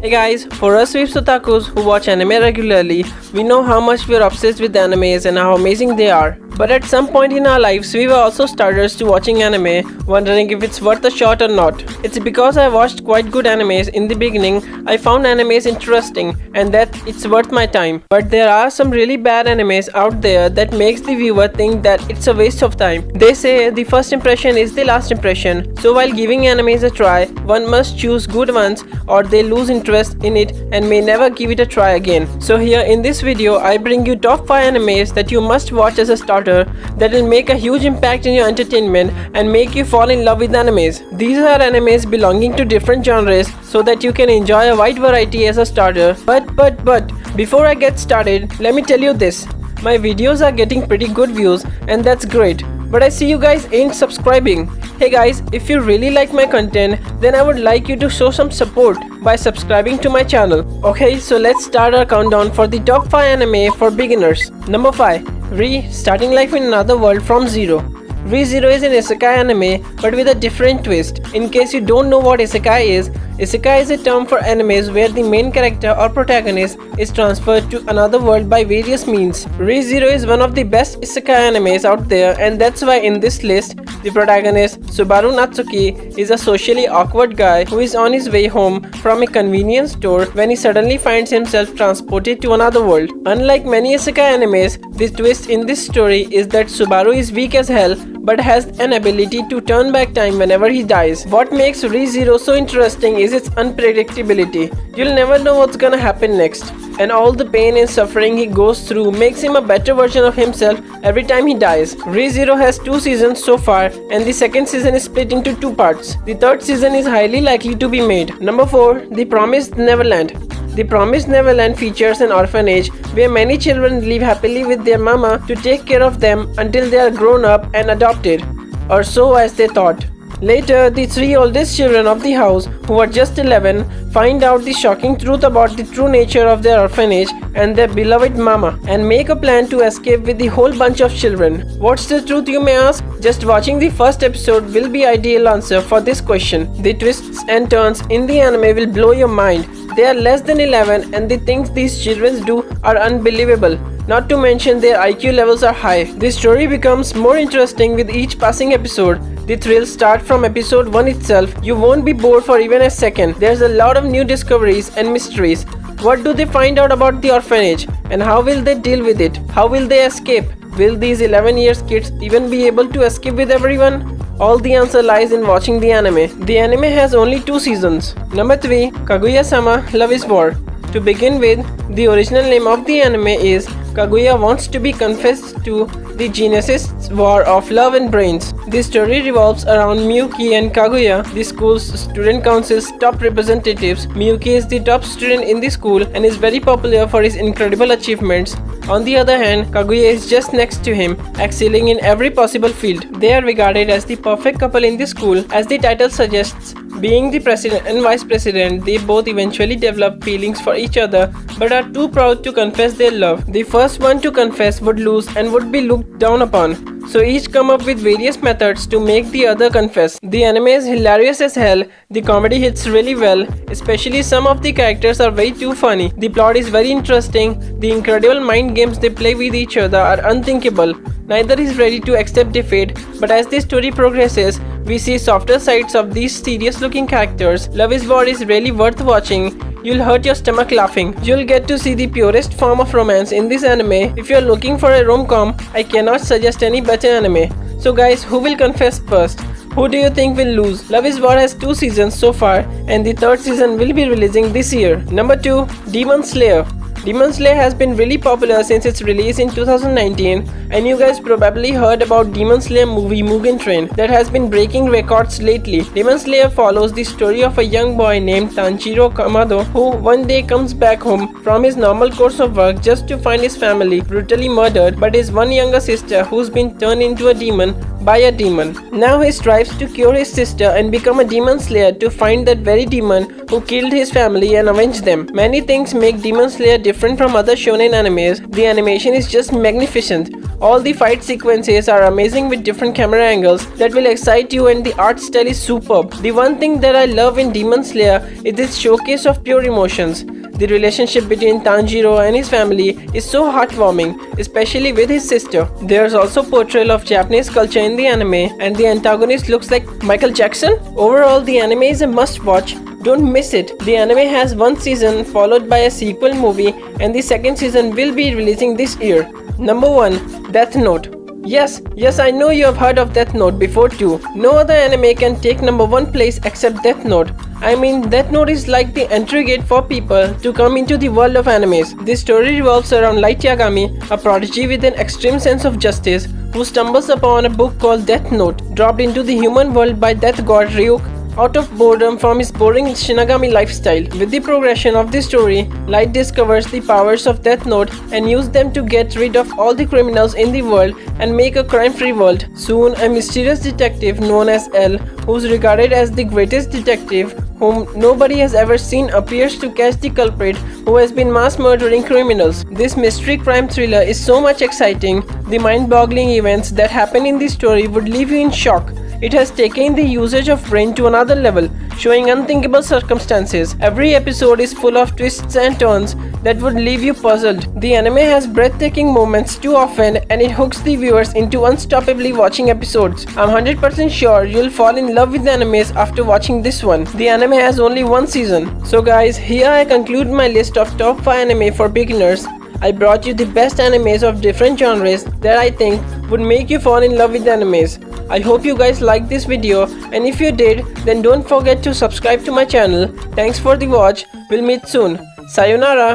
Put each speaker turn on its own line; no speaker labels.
Hey guys, for us Sweeps otakus who watch anime regularly, we know how much we are obsessed with animes and how amazing they are. But at some point in our lives, we were also starters to watching anime, wondering if it's worth a shot or not. It's because I watched quite good animes in the beginning, I found animes interesting and that it's worth my time. But there are some really bad animes out there that makes the viewer think that it's a waste of time. They say the first impression is the last impression, so while giving animes a try, one must choose good ones or they lose interest in it and may never give it a try again. So here in this video, I bring you top 5 animes that you must watch as a starter that will make a huge impact in your entertainment and make you fall in love with animes. These are animes belonging to different genres so that you can enjoy a wide variety as a starter. But before I get started, let me tell you this. My videos are getting pretty good views and that's great. But I see you guys ain't subscribing. Hey guys, if you really like my content, then I would like you to show some support by subscribing to my channel. Okay, so let's start our countdown for the top 5 anime for beginners. Number 5. Re: Starting Life in Another World from Zero. Re:Zero is an isekai anime but with a different twist. In case you don't know what isekai is a term for animes where the main character or protagonist is transferred to another world by various means. Re:Zero is one of the best isekai animes out there, and that's why in this list, the protagonist, Subaru Natsuki, is a socially awkward guy who is on his way home from a convenience store when he suddenly finds himself transported to another world. Unlike many isekai animes, the twist in this story is that Subaru is weak as hell but has an ability to turn back time whenever he dies. What makes Re:Zero so interesting is its unpredictability. You'll never know what's gonna happen next. And all the pain and suffering he goes through makes him a better version of himself every time he dies. Re:Zero has 2 seasons so far, and the second season is split into 2 parts. The third season is highly likely to be made. Number 4. The Promised Neverland. The Promised Neverland features an orphanage where many children live happily with their mama to take care of them until they are grown up and adopted, or so as they thought. Later, the 3 oldest children of the house, who are just 11, find out the shocking truth about the true nature of their orphanage and their beloved mama, and make a plan to escape with the whole bunch of children. What's the truth, you may ask? Just watching the first episode will be ideal answer for this question. The twists and turns in the anime will blow your mind. They are less than 11 and the things these children do are unbelievable. Not to mention their IQ levels are high. The story becomes more interesting with each passing episode. The thrills start from episode 1 itself. You won't be bored for even a second. There's a lot of new discoveries and mysteries. What do they find out about the orphanage? And how will they deal with it? How will they escape? Will these 11 years kids even be able to escape with everyone? All the answer lies in watching the anime. The anime has only 2 seasons. Number 3. Kaguya-sama Love is War. To begin with, the original name of the anime is Kaguya Wants to be Confessed to the Genesis's War of Love and Brains. The story revolves around Miyuki and Kaguya, the school's student council's top representatives. Miyuki is the top student in the school and is very popular for his incredible achievements. On the other hand, Kaguya is just next to him, excelling in every possible field. They are regarded as the perfect couple in the school. As the title suggests, being the president and vice president, they both eventually develop feelings for each other but are too proud to confess their love. The first one to confess would lose and would be looked down upon. So each come up with various methods to make the other confess. The anime is hilarious as hell. The comedy hits really well, especially some of the characters are way too funny. The plot is very interesting. The incredible mind games they play with each other are unthinkable. Neither is ready to accept defeat, but as the story progresses, we see softer sides of these serious looking characters. Love is War is really worth watching. You'll hurt your stomach laughing. You'll get to see the purest form of romance in this anime. If you're looking for a rom-com, I cannot suggest any better anime. So guys, who will confess first? Who do you think will lose? Love is War has 2 seasons so far and the 3rd season will be releasing this year. Number 2. Demon Slayer. Demon Slayer has been really popular since its release in 2019, and you guys probably heard about Demon Slayer movie Mugen Train that has been breaking records lately. Demon Slayer follows the story of a young boy named Tanjiro Kamado who one day comes back home from his normal course of work just to find his family brutally murdered but his one younger sister who's been turned into a demon by a demon. Now he strives to cure his sister and become a demon slayer to find that very demon who killed his family and avenge them. Many things make Demon Slayer different from other shonen animes. The animation is just magnificent. All the fight sequences are amazing with different camera angles that will excite you, and the art style is superb. The one thing that I love in Demon Slayer is its showcase of pure emotions. The relationship between Tanjiro and his family is so heartwarming, especially with his sister. There's also portrayal of Japanese culture in the anime, and the antagonist looks like Michael Jackson. Overall, the anime is a must-watch. Don't miss it. The anime has one season followed by a sequel movie, and the second season will be releasing this year. Number 1. Death Note. Yes, I know you have heard of Death Note before too. No other anime can take number 1 place except Death Note. I mean, Death Note is like the entry gate for people to come into the world of animes. This story revolves around Light Yagami, a prodigy with an extreme sense of justice, who stumbles upon a book called Death Note, dropped into the human world by Death God Ryuk out of boredom from his boring Shinigami lifestyle. With the progression of the story, Light discovers the powers of Death Note and uses them to get rid of all the criminals in the world and make a crime-free world. Soon, a mysterious detective known as L, who is regarded as the greatest detective whom nobody has ever seen, appears to catch the culprit who has been mass murdering criminals. This mystery crime thriller is so much exciting. The mind-boggling events that happen in the story would leave you in shock. It has taken the usage of brain to another level, showing unthinkable circumstances. Every episode is full of twists and turns that would leave you puzzled. The anime has breathtaking moments too often, and it hooks the viewers into unstoppably watching episodes. I'm 100% sure you'll fall in love with the animes after watching this one. The anime has only one season. So guys, here I conclude my list of top 5 anime for beginners. I brought you the best animes of different genres that I think would make you fall in love with animes. I hope you guys liked this video, and if you did, then don't forget to subscribe to my channel. Thanks for the watch. We'll meet soon. Sayonara.